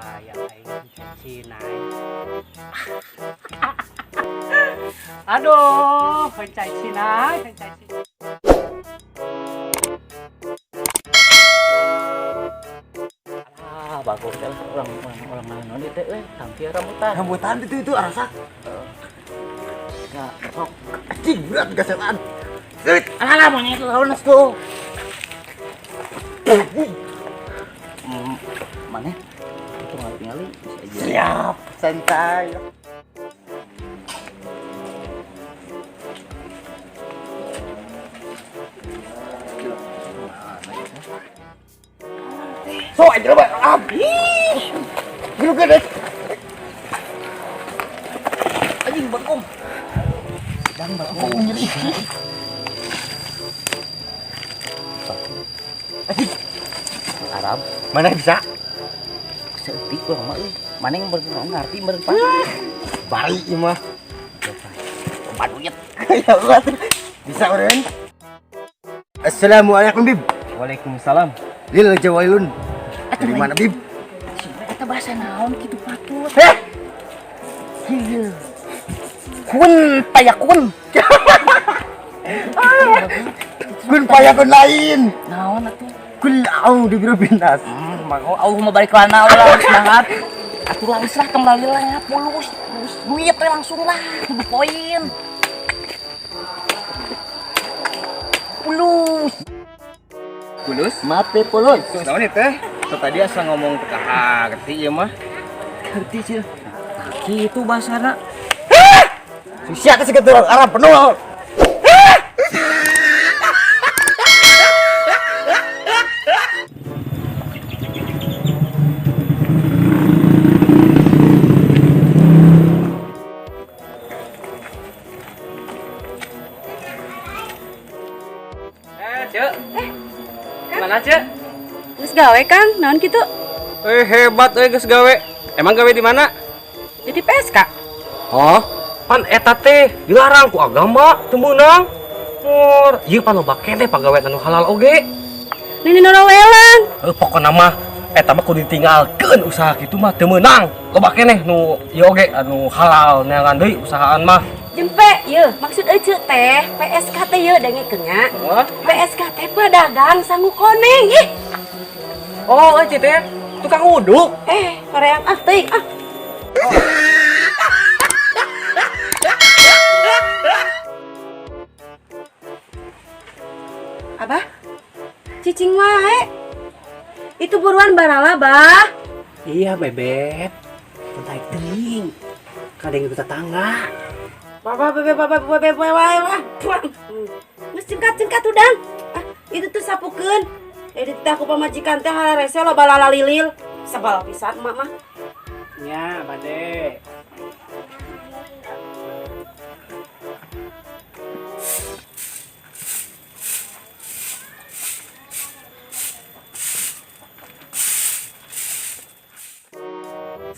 Papa yang aing Cina. Aduh, kencai Cina, kencai Cina. Bagus ya orang mana teh tampil rambutan itu rasa nggak sok anjing berat gasetan alah monyet lawan tuh mana itu ngali bisa aja siap santai so aja lah gila gede anjing bangkom sedang bangkom jadi Arab mana bisa seetik kurang mah mana yang ngerti berapa balik mah obat uyet ya Allah bisa orang assalamualaikum bib Waalaikumsalam. lil jawailun dari mana bib kita bahasa naon gitu patut iya kun payakun kun payah kun lain naon atuh kun au di biro binas mau Allah balik lana ulah semangat atuh langsung lah kembali lah pulus duit teh langsung lah kudu poin pulus kulus mate pulus naon teh tadi asa ngomong teh ngerti ieu mah ngerti sih gitu bahasana susah teh segitu orang Arab penuh Cek. Mana, Cek? Geus gawe Kang, naon kitu? Hebat geus gawe. Emang gawe di mana? Jadi PSK. Oh, pan eta teh dilarang ku agama teu meunang. Mur, ieu pan loba keneh pagawean anu halal oge. Nini norowelan. Pokona mah eta mah kudu ditinggalkeun usaha kitu mah teu meunang. Loba keneh nu ieu oge anu halal neangan deui usahaan mah. Jempe, yeuh, maksud ece teh, PSK teh yeuh dengekeun nya. PSK teh pedagang sangu koneng. Ih, Oh, teh tukang uduk. hoream ah teuing ah. Abah, cicing wae. Itu buruan barala, Bah. Iya, Bebet. Santai teuing. Kadang kita tetangga. Baba. Geus cengkat udang. Ah, itu tuh sapukeun. Di teh aku pamajikan teh hararese loba lalalilil. Sabal pisan emak mah. Ya, Bade.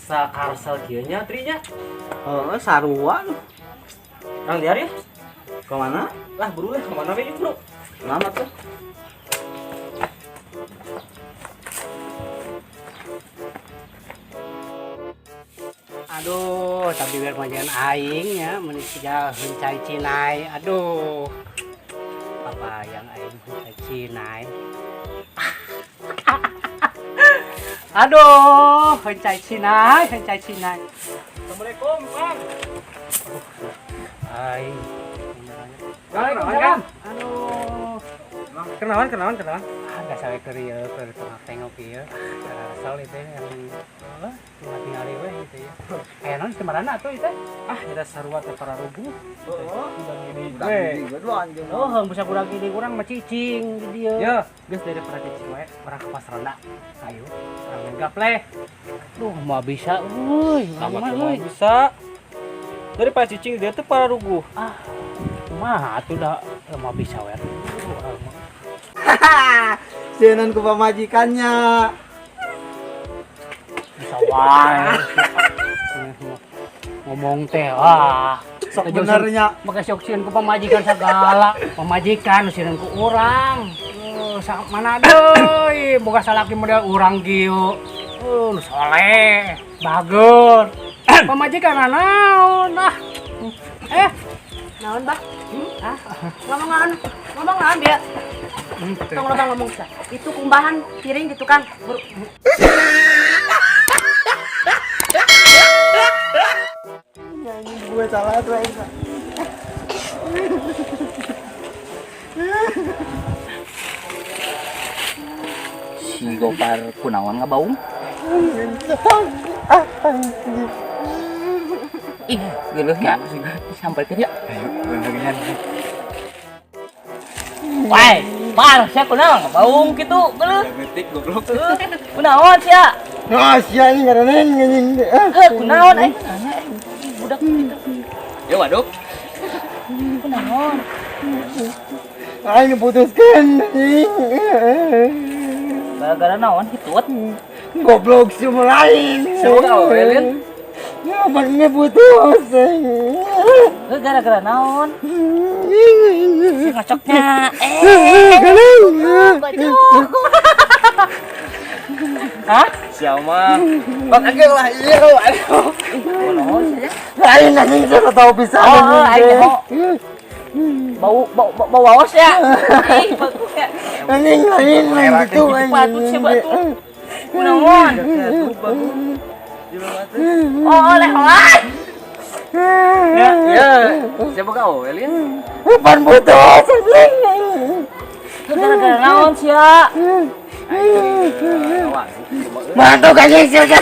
Sakarsel kieu nya trinya. sarua Kang diar ya? ke mana Lah buru lah, kemana we bro? lama tuh Aduh, tapi biar majikan aing ya, menisiga hencai cinai. Aduh. Apa yang aing hencai cinai? Aduh, hencai cinai. Assalamualaikum, Bang. Aing. Waalaikumsalam. Aduh. Kenalan. Ada saya keur tengok ieu. Asal itu yang tinggal we gitu ya. Naon kemarana atuh itu? Ada sarua teh para rubuh. Heung bisa kurang gini kurang mah cicing di dieu. Ya, geus daripada cicing we, urang ka pasar ronda. Ayo, urang nenggap leh. Duh, mah bisa euy. Mah bisa. Daripada cicing dia teh para rubuh. Mah atuh da mah bisa we. Sienan ku pamajikannya Bisa wae. Ngomong teh sok benernya maka sok sieun ku pamajikan segala. Pamajikan sieun ku urang. Sak mana deui boga salaki model urang kieu. soleh, bagus. Pamajikan naon ah. Naon, Bah? Ngomong dia. Tong lobang ngomong sa. Itu kumbahan piring gitu kan. Gue salah tuh Esa. Si Gopar kunaon ngabaung? Ih, geuleuh ya sampai kerja. Wai, Par, sia kunaon ngabaung kitu geuleuh. Ngetik goblok. Kunaon sia? Nah, sia ini ngaranna ngeuning. Kunaon aing nanya budak kitu. Ya waduh. Kunaon? Aing putuskeun. Gara-gara naon hitut? Goblok si lain. Siapa Elin? Ya mana putus. Gara-gara naon? Si ngacoknya. Hah? Siapa? Bang agak lah iya aduh. Kunaon saja? Lain anjing saya tahu bisa. Oh, aing mau. Bau waos ya. Ih, bagus ya. Anjing lain gitu Patut sih batu. Kunaon? Oh, oleh. Ya, siapa kau Elin? Pan putus anjing. Gara-gara naon sia? Mantuk anjing sia.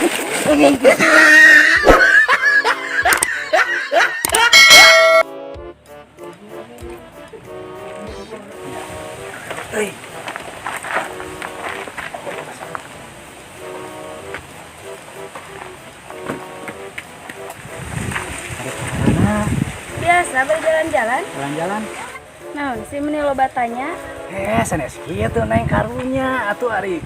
Biasa berjalan-jalan. Jalan-jalan. Nah, si meni lobatanya. Sanes kieu neng karunya atuh ari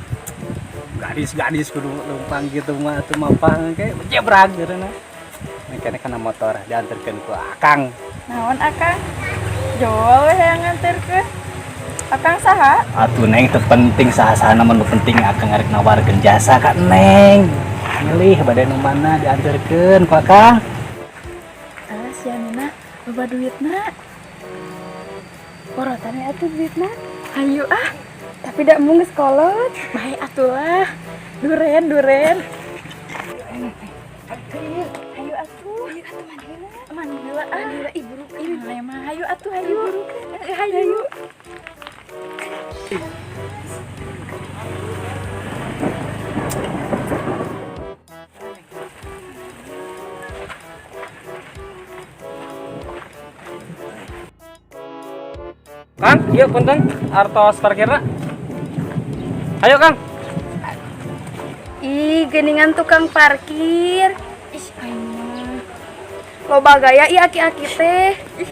gadis-gadis kudu numpang gitu mah atuh mampang ke jebrag geureuna. Mekane kana motor dianterkeun ku Akang. Naon Akang? Joal we yang nganterkeun. Akang saha? Atuh neng teu penting saha-sahana mah nu penting Akang arek nawarkeun jasa ka neng. Milih bade nu mana dianterkeun ku Akang. Alas ya Nina, loba duitna. Porotan we atuh duitna. Hayu ah. Tapi dak mung geus kolot. Bae atuh lah. Duren. Hayu atuh. Mandi heula. Mandila ibu ini mah. Hayu atuh hayu. Hayu. Kang, ieu punten artos parkirna. Ayo Kang. Ih, geningan tukang parkir. Ih, aing mah. Loba gaya ieu aki-aki teh. Ih.